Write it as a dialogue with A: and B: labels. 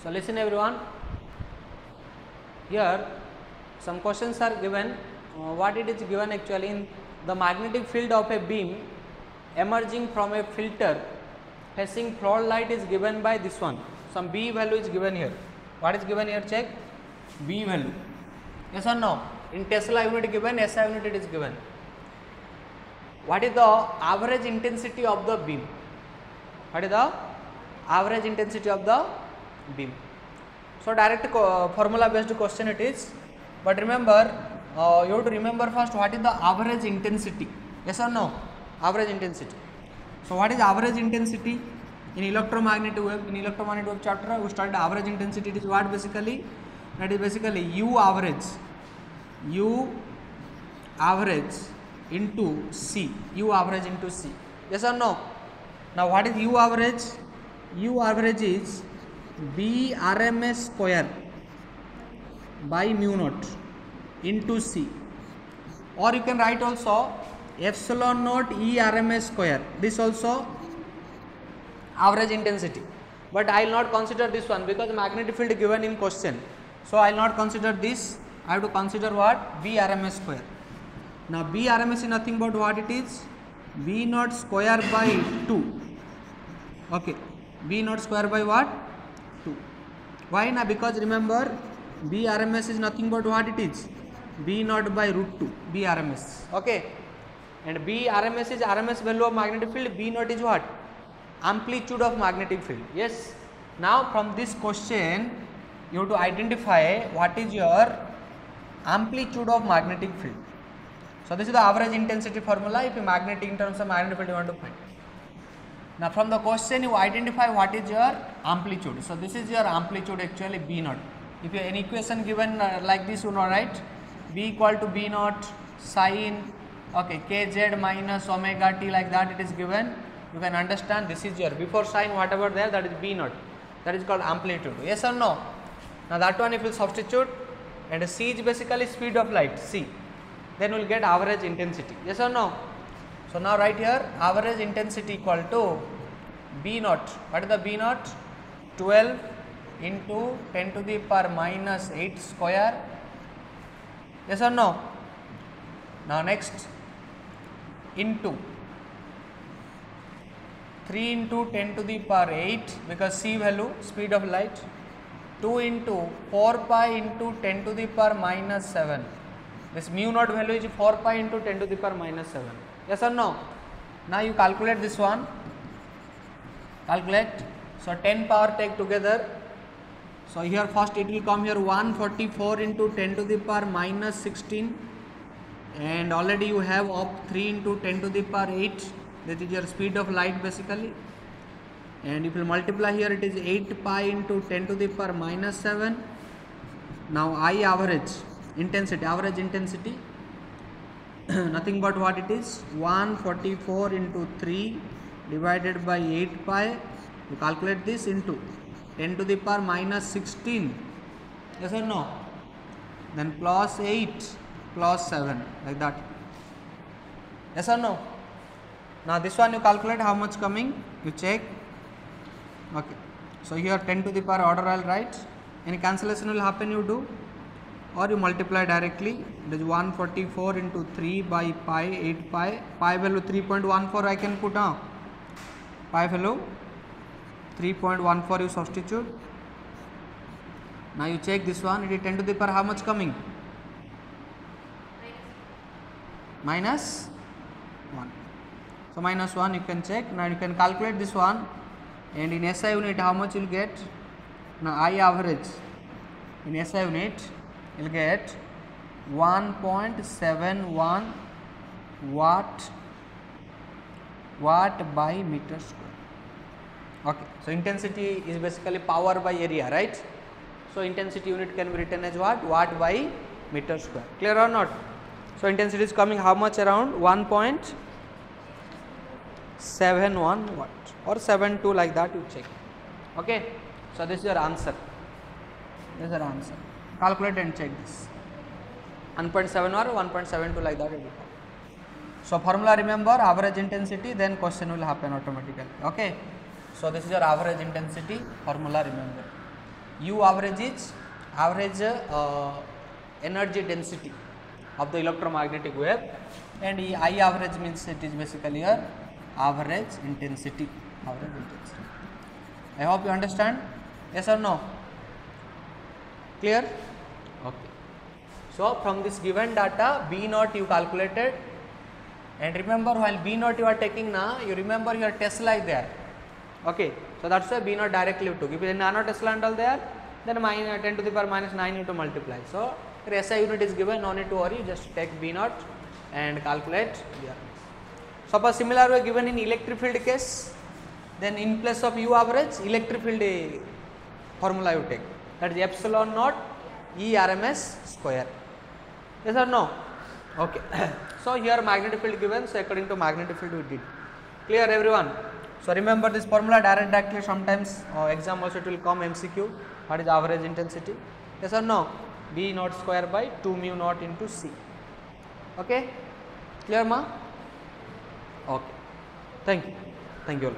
A: So listen everyone, here some questions are given. What it is given actually, in the magnetic field of a beam emerging from a filter facing floor light is given by this one. Some B value is given here. What is given here? Check B value. Yes or no? In Tesla unit given, SI unit it is given. What is the average intensity of the beam? What is the average intensity of the beam? So direct formula based question it is, but remember you have to remember first what is the average intensity. Yes or no? Average intensity. So what is average intensity in electromagnetic wave? In electromagnetic wave chapter we studied average intensity. It is what basically? That is basically U average into C. U average into C. Yes or no? Now what is U average? U average is B RMS square by mu naught into C, or you can write also epsilon naught E RMS square. This also average intensity, but I will not consider this one because magnetic field given in question. So I will not consider this. I have to consider what? B RMS square. Now B RMS is nothing but what it is? B naught square by 2. Okay, B naught square by what? 2. Why now? Because remember B RMS is nothing but what it is? B naught by root 2. B RMS. Okay, and B RMS is RMS value of magnetic field. B naught is what? Amplitude of magnetic field. Yes. Now from this question you have to identify what is your amplitude of magnetic field. So this is the average intensity formula. If you magnetic in terms of magnetic field you want to find. Now from the question you identify what is your amplitude. So this is your amplitude actually B naught. If you have an equation given like this, you know, right? B equal to B naught sine, okay, kz minus omega t, like that it is given. You can understand this is your before sine whatever there, that is B naught. That is called amplitude. Yes or no? Now that one if you substitute, and C is basically speed of light, C, then we will get average intensity. Yes or no? So now right here average intensity equal to B naught. What is the B naught? 12 into 10 to the power minus 8 square. Yes or no? Now next into 3 into 10 to the power 8, because C value speed of light, 2 into 4 pi into 10 to the power minus 7. This mu naught value is 4 pi into 10 to the power minus 7. Yes or no? Now you calculate this one. Calculate. So 10 power take together. So here first it will come here 144 into 10 to the power minus 16, and already you have up 3 into 10 to the power 8. That is your speed of light basically. And if you multiply here it is 8 pi into 10 to the power minus 7. Now I average intensity, average intensity nothing but what it is? 144 into 3 divided by 8 pi. You calculate this into 10 to the power minus 16. Yes or no? Then plus 8 plus 7, like that. Yes or no? Now this one you calculate how much coming, you check. Okay, so here 10 to the power order I will write. Any cancellation will happen, you do, or you multiply directly. It is 144 into 3 by pi, 8 pi. Pi value 3.14 I can put on. Pi value 3.14 you substitute. Now you check this one. It is 10 to the power how much coming? Minus 1. So minus 1 you can check. Now you can calculate this one, and in SI unit how much you will get? Now I average in SI unit you will get 1.71 watt by meter square. Okay, so intensity is basically power by area, right? So intensity unit can be written as what? Watt by meter square. Clear or not? So intensity is coming how much? Around 1.71 watt or 72, like that you check. Okay, so this is your answer. This is your answer. Calculate and check this. 1.7 or 1.72, like that it will come. So formula remember, average intensity, then question will happen automatically. Okay, so this is your average intensity formula, remember. U average is average energy density of the electromagnetic wave, and I average means it is basically your average intensity. I hope you understand. Yes or no? Clear? Okay. So from this given data, B naught you calculated, and remember while B naught you are taking now, you remember your Tesla is there. Okay. So that's why B naught directly you took. If the nano Tesla and all there, then minus 10 to the power minus 9 you to multiply. So your SI unit is given, no need to worry, just take B naught and calculate here. Suppose similar way given in electric field case, then in place of U average, electric field formula you take, that is epsilon naught E RMS square. Yes or no? Okay. So here magnetic field given, so according to magnetic field we did. Clear everyone? So remember this formula directly, sometimes exam also it will come MCQ, what is average intensity? Yes or no? B naught square by 2 mu naught into C. Okay? Clear ma? Okay. Thank you. Thank you all.